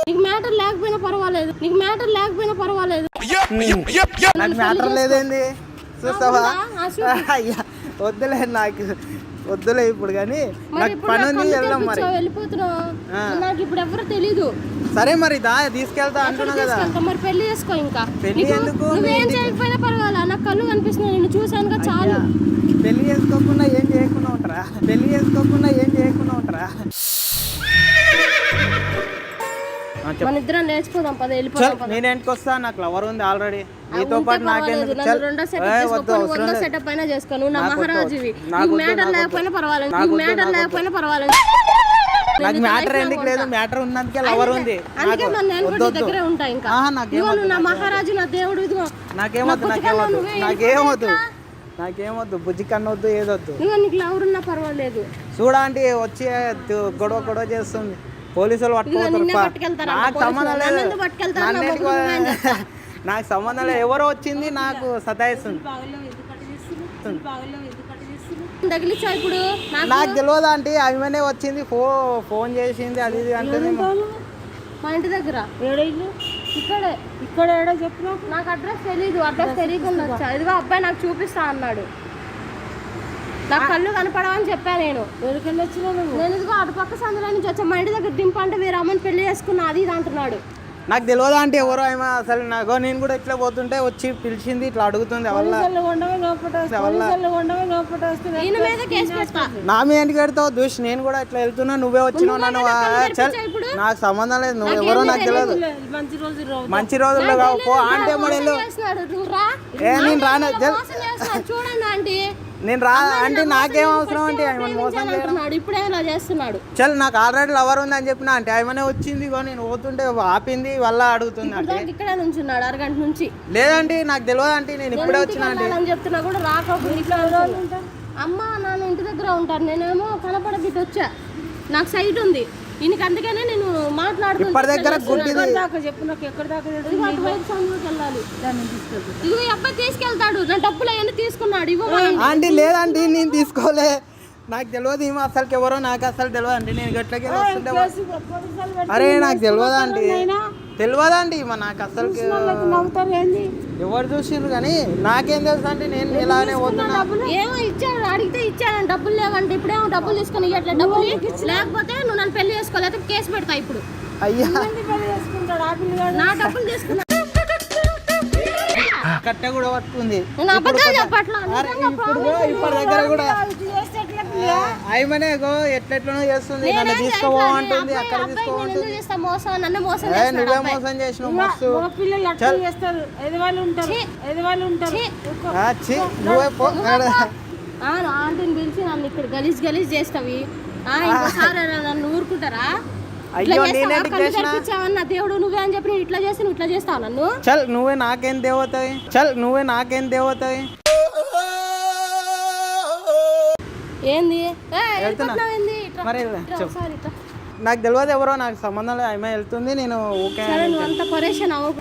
నీకు మ్యాటర్ లేకపోయినా పర్వాలేదు, నాకు మ్యాటర్ లేదేంది చూస్తావా? అయ్యా వద్దులే, నాకు వద్దులే ఇప్పుడు, కానీ నాకు పని ఉంది, వెళ్దాం మరి. వెళ్ళిపోతున్నావు, నాకు ఇప్పుడు ఎవరు తెలీదు. సరే మరి తీసుకెళ్తా అంటున్నా కదా. మరి పెళ్లి చేసుకో. ఇంకా పెళ్లి ఎందుకు? నువ్వేం చేయకపోయినా పర్వాలా, నాకు కళ్ళు కనిపిస్తున్నాయి, నేను చూసానుగా చాలు. పెళ్లి చేసుకోకుండా ఏం చేయకుండా ఉంటారా? మన ఇద్దరం నేర్చుకోదాం, పద వెళ్ళిపోదాం. నేను ఇంటికి వస్తా, నాకు లవర్ ఉంది ఆల్రెడీ. నీతో పాటు నాకెందుకు? రెండో సెటప్ అయినా చేసుకో, నువ్వు నా మహారాజువి. నీకు మ్యాటర్ లేకపోయినా పర్వాలేదు, నాకు మ్యాటర్ ఎందుకు లేదు? మ్యాటర్ ఉన్నందుకే లవర్ ఉంది. అందుకే నేను కూడా దగ్గరే ఉంటా. ఇంకా నువ్వు నా మహారాజు, నా దేవుడు. ఇదిగో నాకేమొద్దు, బుజ్జి కన్నొద్దు, ఏదొద్దు. నీకు లవర్ ఉన్నా పర్వాలేదు. చూడండి వచ్చి గొడవ చేస్తుంది, పోలీసులు పట్టుకోతారు. నాకు సంబంధం లేదు, ఎవరో వచ్చింది నాకు సతాయిస్తుంది. ఇప్పుడు నాకు తెలియదు ఆంటీ, ఆమెనే వచ్చింది, ఫోన్ చేసింది, అది ఇది అంటే. మా ఇంటి దగ్గర ఇక్కడ ఏడో చెప్పు, నాకు అడ్రస్ తెలీదు. అడ్రస్ తెలియకుండా వచ్చా. ఇదిగో అబ్బాయి నాకు చూపిస్తా అన్నాడు, నాకు కళ్ళు కనపడవని చెప్పా. నేను ఇదిగో అటు పక్క సందులో నుంచి వచ్చా. మా ఇంటి దగ్గర దింపంటే వేరే అమ్మని పెళ్లి చేసుకున్నా, అది ఇది అంటున్నాడు. నాకు తెలియదు అంటే ఎవరో ఆమె అసలు. నాకు నేను కూడా ఇట్లా పోతుంటే వచ్చి పిలిచింది, ఇట్లా అడుగుతుంది. నా మీద ఎందుకు పెడతావు దూష్? నేను కూడా ఇట్లా వెళ్తున్నా, నువ్వే వచ్చినావు. నన్ను నాకు సంబంధం లేదు, నువ్వు ఎవరో నాకు తెలియదు. మంచి రోజుల్లో పో అంటే నేను రాను. నేను రా అంటే నాకేం అవసరం అంటే ఆయన మోసం చేస్తున్నాడు. చల్, నాకు ఆల్రెడీ లవర్ ఉంది అని చెప్పిన అంటే ఆయమనే వచ్చింది. నేను పోతుంటే ఆపింది, వాళ్ళ అడుగుతుంది అంటే. ఇక్కడ నుంచి ఉన్నాడు అరగంట నుంచి. లేదంటే నాకు తెలియదు అంటే, నేను ఇప్పుడే వచ్చిన అంటే చెప్తున్నా కూడా రాకపోతే. అమ్మ నాన్న ఇంటి దగ్గర ఉంటారు, నేనేమో కనపడబిట్టి వచ్చా. నాకు సైట్ ఉంది, ఈయనకి అందుకనే నేను మాట్లాడుతున్నా. ఇప్పటి దగ్గర ఇదిగో ఈ అబ్బాయి తీసుకెళ్తాడు, నా డబ్బులు అవన్నీ తీసుకున్నాడు. ఆంటీ లేదంటే నేను తీసుకోలే, నాకు తెలియదు. ఈమె అసలుకి ఎవరో నాకు అసలు తెలియదు అండి. నేను గట్లకి వస్తుంటే అరే నాకు తెలియదండి, ఈమె నాకు అసలు ఎవరు చూసిండ్రు కానీ నాకేం తెలుసు అంటే. నేను ఇలానే పోతున్నా. ఏమో ఇచ్చాడు, అడిగితే ఇచ్చాను. డబ్బులు లేవంటే ఇప్పుడేమో డబ్బులు తీసుకుని ఇవ్వట్లే. డబ్బులు లేకపోతే నువ్వు నన్ను పెళ్లి చేసుకోలేకపోతే కేసు పెడతా ఇప్పుడు. అయ్యా నా డబ్బులు తీసుకున్నా, కట్ట కూడా పట్టుకుంది. ఇప్పుడు దగ్గర కూడా ఆయమనే ఎట్లెట్లనో చేస్తుంది. నన్ను తీసుకోమంటుంది, అక్కడ తీసుకోమంటుంది. నువ్వే మోసం చేసినావు మస్తు. నువ్వే పో. ఆంటీని పిలిచి నన్ను ఇక్కడ గలీజ్ చేస్తావి. నన్ను ఊరుకుంటారా? అయ్యో నేనేంటి చేసినా? దేవుడు నువ్వే అని చెప్పి ఇట్లా చేసి నువ్వు ఇట్లా చేస్తావు నన్ను. చల్ నువ్వే నాకేం దేవతాయి. ఏంది మరి నాకు తెలియదు ఎవరో, నాకు సంబంధం లేదు. ఆమె వెళ్తుంది, నేను ఓకే. నువ్వు అంత పరేషాన్ అవ్వకు.